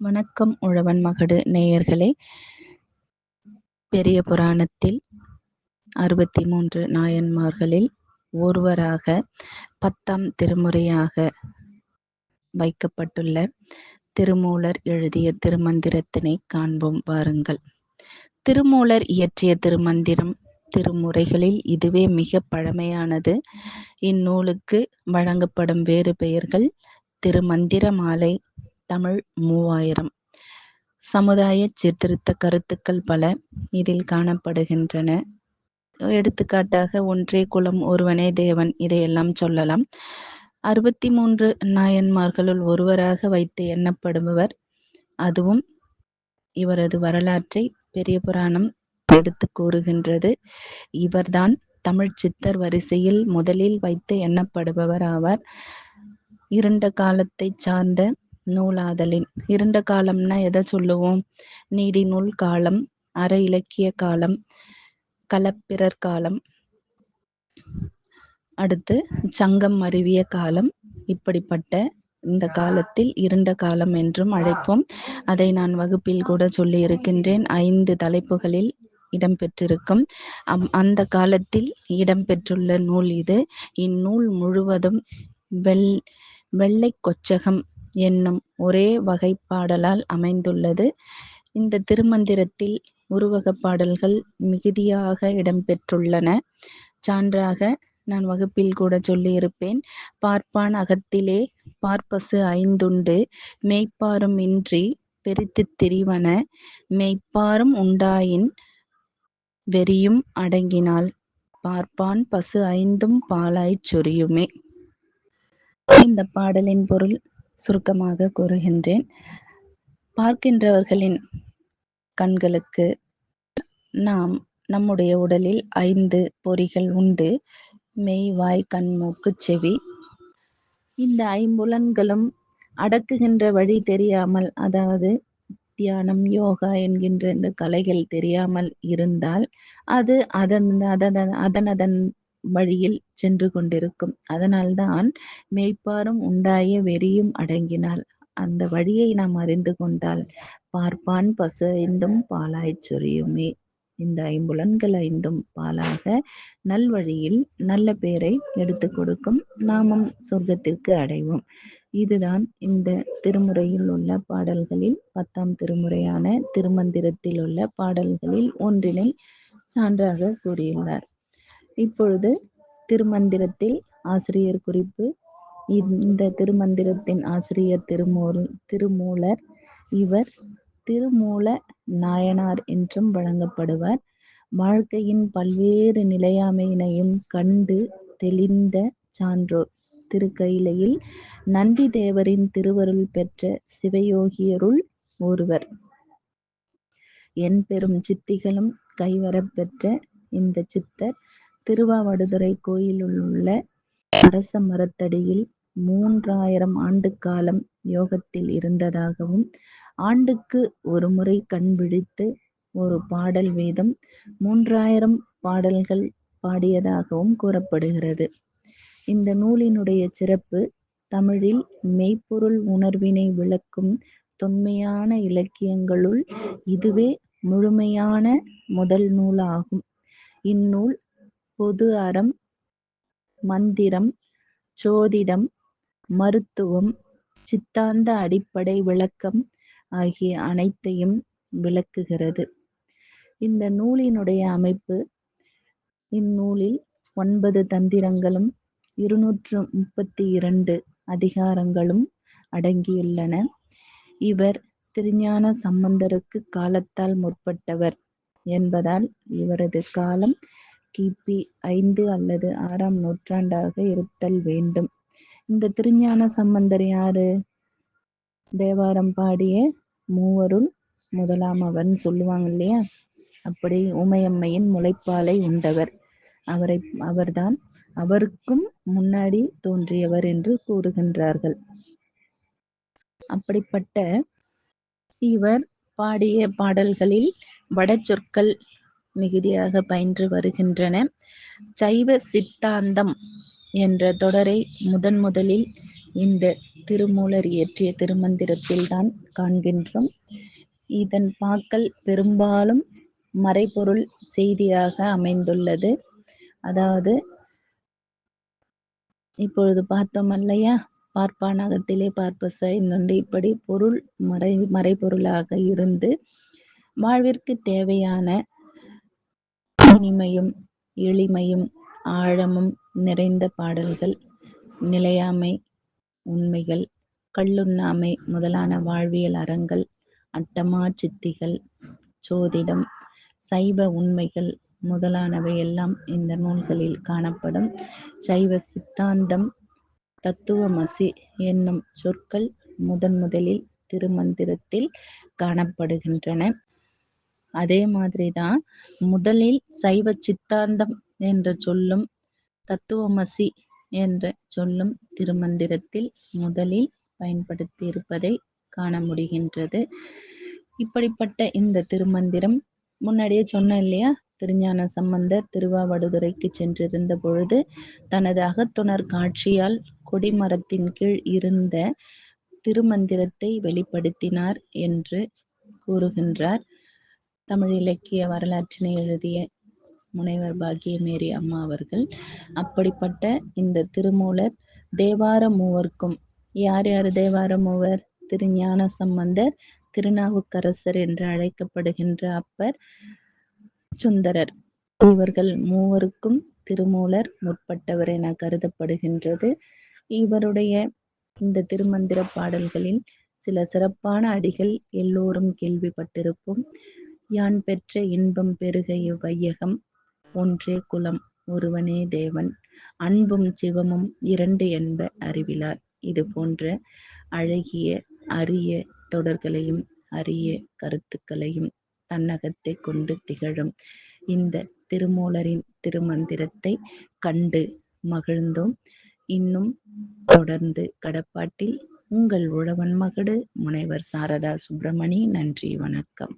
வணக்கம் உழவன் மகடு நேயர்களே. பெரிய புராணத்தில் 63 நாயன்மார்களில் ஒருவராக 10ஆம் திருமுறையாக வைக்கப்பட்டுள்ள திருமூலர் எழுதிய திருமந்திரத்தினை காண்போம் வாருங்கள். திருமூலர் இயற்றிய திருமந்திரம் திருமுறைகளில் இதுவே மிக பழமையானது. இந்நூலுக்கு வழங்கப்படும் வேறு பெயர்கள் திருமந்திர மாலை, தமிழ் 3000. சமுதாய சீர்திருத்த கருத்துக்கள் பல இதில் காணப்படுகின்றன. எடுத்துக்காட்டாக ஒன்றே குலம் ஒருவனே தேவன், இதையெல்லாம் சொல்லலாம். 63 நாயன்மார்களுள் ஒருவராக வைத்து எண்ணப்படுபவர். அதுவும் இவரது வரலாற்றை பெரிய புராணம் எடுத்து கூறுகின்றது. இவர்தான் தமிழ் சித்தர் வரிசையில் முதலில் வைத்து எண்ணப்படுபவர் ஆவார். இருண்ட காலத்தை சார்ந்த நூலாதலின், இருண்ட காலம்னா எதை சொல்லுவோம்? நீதி நூல் காலம், அற இலக்கிய காலம், களப்பிரர் காலம், அடுத்து சங்கம் அறிவிய காலம். இப்படிப்பட்ட இந்த காலத்தில் இருண்ட காலம் என்றும் அழைப்போம். அதை நான் வகுப்பில் கூட சொல்லி இருக்கின்றேன். 5 தலைப்புகளில் இடம்பெற்றிருக்கும். அந்த காலத்தில் இடம்பெற்றுள்ள நூல் இது. இந்நூல் முழுவதும் வெள்ளை கொச்சகம் என்னும் ஒரே வகைப்பாடலால் அமைந்துள்ளது. இந்த திருமந்திரத்தில் உருவகப் பாடல்கள் மிகுதியாக இடம்பெற்றுள்ளன. சான்றாக நான் வகுப்பில் கூட சொல்லியிருப்பேன். பார்ப்பான் அகத்திலே பார்ப்பசு 5 மெய்ப்பாரும் இன்றி பெரித்துத் திரிவன, மெய்ப்பாரும் உண்டாயின் வெறியும் அடங்கினால், பார்ப்பான் பசு 5 பாலாய்ச் சொரியுமே. இந்த பாடலின் பொருள் சுருக்கமாக கூறுகின்றேன். பார்க்கின்றவர்களின் கண்களுக்கு நம்முடைய உடலில் 5 பொறிகள் உண்டு. மெய், வாய், கண், மூக்கு, செவி. இந்த 5 அடக்குகின்ற வழி தெரியாமல், அதாவது தியானம், யோகா என்கின்ற இந்த கலைகள் தெரியாமல் இருந்தால் அது அதன் வழியில் சென்று கொண்டிருக்கும். அதனால்தான் மெய்ப்பாரும் உண்டாய வெறியும் அடங்கினால், அந்த வழியை நாம் அறிந்து கொண்டால் பார்ப்பான் பசு 5 பாலாய்ச் சொரியுமே. இந்த 5 பாலாக நல்வழியில் நல்ல பேரை எடுத்து கொடுக்கும். நாமும் சொர்க்கத்திற்கு அடைவோம். இதுதான் இந்த திருமுறையில் உள்ள பாடல்களில் 10ஆம் திருமுறையான திருமந்திரத்தில் உள்ள பாடல்களில் ஒன்றினை சான்றாக கூறியுள்ளார். இப்பொழுது திருமந்திரத்தில் ஆசிரியர் குறிப்பு. இந்த திருமந்திரத்தின் ஆசிரியர் திருமூலர். இவர் திருமூல நாயனார் என்றும் வழங்கப்படுவார். வாழ்க்கையின் பல்வேறு நிலையாமையினையும் கண்டு தெளிந்த சான்றோர். திருக்கையிலையில் நந்தி தேவரின் திருவருள் பெற்ற சிவயோகியருள் ஒருவர். பெரும் சித்திகளும் கைவரப் பெற்ற இந்த சித்தர் திருவாவடுதுறை கோயிலில் உள்ள அரச மரத்தடியில் 3000 ஆண்டு காலம் யோகத்தில் இருந்ததாகவும், ஆண்டுக்கு ஒரு முறை கண் விழித்து ஒரு பாடல் வீதம் 3000 பாடல்கள் பாடியதாகவும் கூறப்படுகிறது. இந்த நூலினுடைய சிறப்பு, தமிழில் மெய்ப்பொருள் உணர்வினை விளக்கும் தொன்மையான இலக்கியங்களுள் இதுவே முழுமையான முதல் நூலாகும். இந்நூல் பொது அறம், மந்திரம், சோதிடம், மருத்துவம், சித்தாந்த அடிப்படை விளக்கம் ஆகிய அனைத்தையும் விளக்குகிறது. இந்த நூலினுடைய அமைப்பு, இந்நூலில் 9 தந்திரங்களும் 232 அதிகாரங்களும் அடங்கியுள்ளன. இவர் திருஞான சம்பந்தருக்கு காலத்தால் முற்பட்டவர் என்பதால் இவரது காலம் கிபி 5 அல்லது 6ஆம் நூற்றாண்டாக இருத்தல் வேண்டும். இந்த திருஞான சம்பந்தர் யாரு? தேவாரம் பாடிய மூவருள் முதலாம் அவர்னு சொல்லுவாங்க இல்லையா? அப்படி உமையம்மையின் முளைப்பாலை உண்டவர். அவர்தான் அவருக்கும் முன்னாடி தோன்றியவர் என்று கூறுகின்றார்கள். அப்படிப்பட்ட இவர் பாடிய பாடல்களில் வடச்சொற்கள் மிகுதியாக பயின்று வருகின்றன. சைவ சித்தாந்தம் என்ற தொடரை முதலில் இந்த திருமூலர் இயற்றிய திருமந்திரத்தில்தான் காண்கின்றோம். இதன் பாக்கள் பெரும்பாலும் மறைபொருள் செய்தியாக அமைந்துள்ளது. அதாவது இப்பொழுது பார்த்தோம் அல்லையா, பார்ப்பான் அகத்திலே பார்ப்ப செய்துண்டு, இப்படி பொருள் மறைபொருளாக இருந்து வாழ்விற்கு தேவையான இனிமையும் எளிமையும் ஆழமும் நிறைந்த பாடல்கள், நிலையாமை உண்மைகள், கள்ளுண்ணாமை முதலான வாழ்வியல் அறங்கள், அட்டமா சித்திகள், சோதிடம், சைவ உண்மைகள் முதலானவை எல்லாம் இந்த நூல்களில் காணப்படும். சைவ சித்தாந்தம், தத்துவமசி என்னும் சொற்கள் முதலில் திருமந்திரத்தில் காணப்படுகின்றன. அதே மாதிரிதான் முதலில் சைவ சித்தாந்தம் என்ற சொல்லும் தத்துவமசி என்ற சொல்லும் திருமந்திரத்தில் முதலில் பயன்படுத்தி இருப்பதை காண முடிகின்றது. இப்படிப்பட்ட இந்த திருமந்திரம் முன்னாடியே சொன்னேன் இல்லையா, திருஞான சம்பந்தர் திருவாவடுதுறைக்கு சென்றிருந்த பொழுது தனது அகத்துணர் காட்சியால் கொடிமரத்தின் கீழ் இருந்த திருமந்திரத்தை வெளிப்படுத்தினார் என்று கூறுகின்றார். தமிழ் இலக்கிய வரலாற்றினை எழுதிய முனைவர் பாக்கியமேரி அம்மா அவர்கள். அப்படிப்பட்ட இந்த திருமூலர் தேவார மூவர்க்கும், யார் யார் தேவார மூவர்? திருஞான சம்பந்தர், திருநாவுக்கரசர் என்று அழைக்கப்படுகின்ற அப்பர், சுந்தரர், இவர்கள் மூவருக்கும் திருமூலர் முற்பட்டவர் என கருதப்படுகின்றது. இவருடைய இந்த திருமந்திர பாடல்களில் சில சிறப்பான அடிகள் எல்லோரும் கேள்விப்பட்டிருப்போம். யான் பெற்ற இன்பம் பெருக இவ்வையகம், ஒன்றே குலம் ஒருவனே தேவன், அன்பும் சிவமும் இரண்டு என்ப அறிவிலார். இது போன்ற அழகிய அரிய தொடர்களையும் அரிய கருத்துக்களையும் தன்னகத்தை கொண்டு திகழும் இந்த திருமூலரின் திருமந்திரத்தை கண்டு மகிழ்ந்தோம். இன்னும் தொடர்ந்து கடப்பாட்டில் உங்கள் உழவன் மகடு முனைவர் சாரதா சுப்பிரமணி. நன்றி, வணக்கம்.